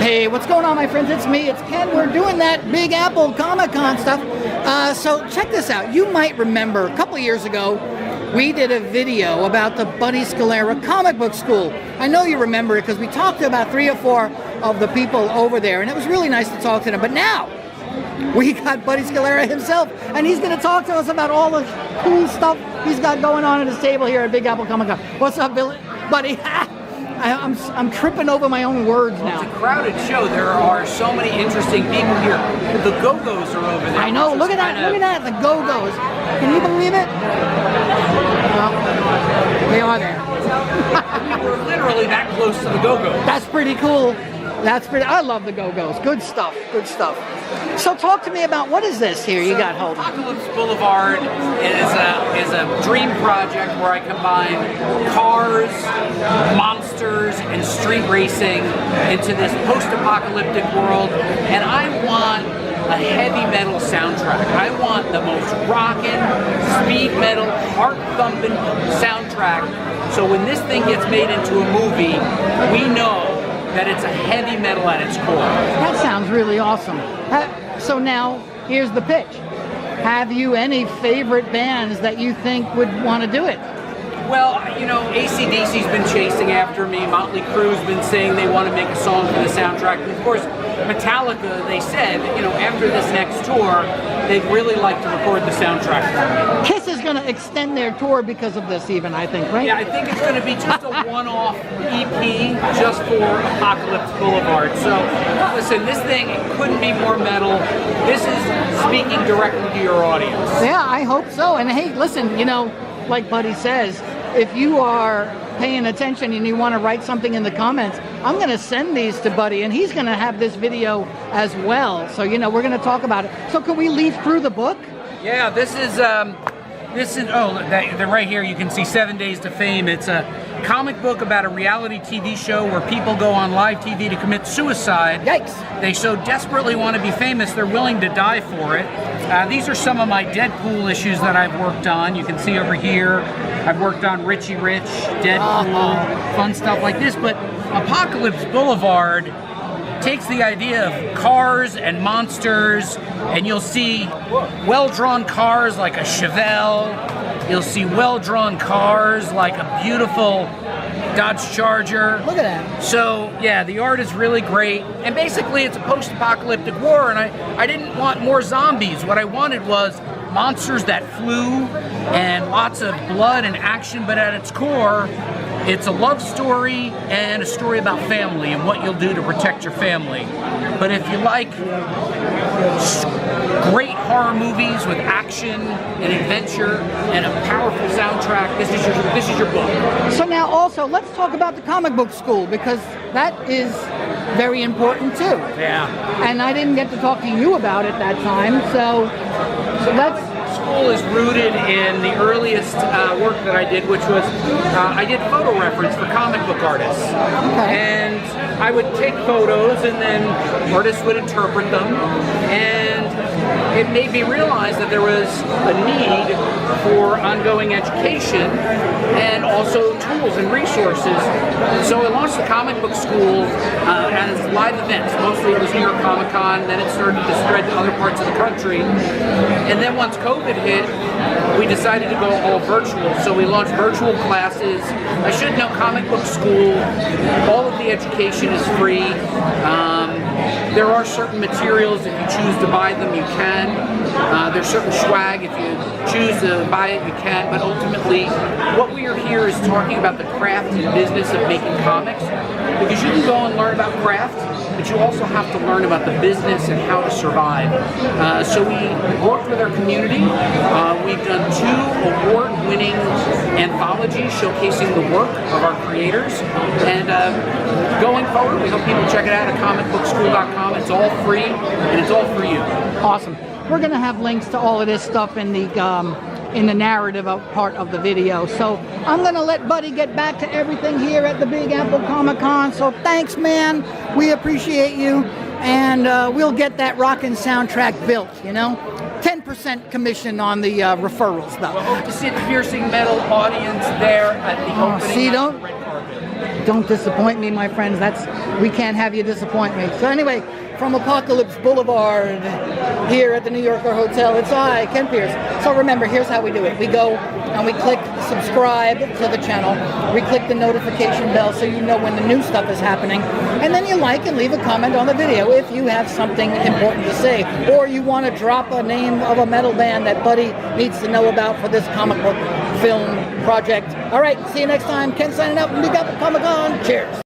Hey, what's going on, my friends? It's me, it's Ken. We're doing that Big Apple Comic-Con stuff. So check this out. You might remember a couple of years ago, we did a video about the Buddy Scalera comic book school. I know you remember it because we talked to about 3 or 4 of the people over there, and it was really nice to talk to them. But now, we got Buddy Scalera himself, and he's going to talk to us about all the cool stuff he's got going on at his table here at Big Apple Comic-Con. What's up, Billy? Buddy? I'm tripping over my own words now. It's a crowded show. There are so many interesting people here. The Go-Go's are over there. I know. Look at that. Look at that. The Go-Go's. Can you believe it? Well, they are there. We're literally that close to the Go-Go's. That's pretty cool. That's pretty. I love the Go-Go's. Good stuff. Good stuff. So talk to me about what is this here you got hold of? Apocalypse Boulevard is a dream project where I combine cars, monsters, and street racing into this post-apocalyptic world. And I want a heavy metal soundtrack. I want the most rockin', speed metal, heart-thumping soundtrack. So when this thing gets made into a movie, we know that it's a heavy metal at its core. That sounds really awesome. So now, here's the pitch. Have you any favorite bands that you think would want to do it? Well, you know, AC/DC's been chasing after me. Motley Crue's been saying they want to make a song for the soundtrack. And of course, Metallica, they said, you know, after this next tour, they'd really like to record the soundtrack for me. Kiss is going to extend their tour because of this even, I think, right? Yeah, I think it's going to be just a one-off EP just for Apocalypse Boulevard. So, listen, this thing couldn't be more metal. This is speaking directly to your audience. Yeah, I hope so. And hey, listen, you know, like Buddy says, if you are paying attention and you want to write something in the comments, I'm going to send these to Buddy, and he's going to have this video as well. So, you know, we're going to talk about it. So can we leaf through the book? Yeah, this is they're right here. You can see 7 Days to Fame. It's a comic book about a reality TV show where people go on live TV to commit suicide. Yikes. They so desperately want to be famous, they're willing to die for it. These are some of my Deadpool issues that I've worked on. You can see over here, I've worked on Richie Rich, Deadpool, fun stuff like this. But Apocalypse Boulevard takes the idea of cars and monsters, and you'll see well-drawn cars like a Chevelle. You'll see well-drawn cars like a beautiful Dodge Charger. Look at that. So, yeah, the art is really great. And basically, it's a post-apocalyptic war, and I didn't want more zombies. What I wanted was monsters that flew and lots of blood and action, but at its core, it's a love story and a story about family and what you'll do to protect your family. But if you like great horror movies with action and adventure and a powerful soundtrack, this is your book. So now also, let's talk about the comic book school, because that is very important too. Yeah. And I didn't get to talk to you about it that time, so let's... School is rooted in the earliest work that I did, which was I did photo reference for comic book artists. Okay. And I would take photos and then artists would interpret them, and it made me realize that there was a need for ongoing education and also tools and resources. So I launched the comic book school as live events. Mostly it was New York Comic Con, then it started to spread to other parts of the country. And then once COVID hit, we decided to go all virtual. So we launched virtual classes. I should note, comic book school, all of the education is free. There are certain materials, if you choose to buy them, you can. There's certain swag, if you choose to buy it, you can. But ultimately, what we are here is talking about the craft and business of making comics. Because you can go and learn about craft, but you also have to learn about the business and how to survive. So we worked with our community. We've done 2 award-winning anthologies showcasing the work of our creators. And going forward, we hope people check it out at comicbookschool.com. It's all free, and it's all for you. Awesome. We're going to have links to all of this stuff in the narrative part of the video. So I'm going to let Buddy get back to everything here at the Big Apple Comic-Con. So thanks, man. We appreciate you. And we'll get that rockin' soundtrack built, you know? 10% commission on the referrals, though. We'll hope to see the Piercing Metal audience there at the opening. See, of the red carpet. Don't disappoint me, my friends. We can't have you disappoint me. So anyway, from Apocalypse Boulevard here at the New Yorker Hotel, it's I, Ken Pierce. So remember, here's how we do it. We go and we click subscribe to the channel. We click the notification bell so you know when the new stuff is happening. And then you like and leave a comment on the video if you have something important to say. Or you want to drop a name of a metal band that Buddy needs to know about for this comic book film project. All right, see you next time. Ken signing out from Big Apple Comic Con. Cheers.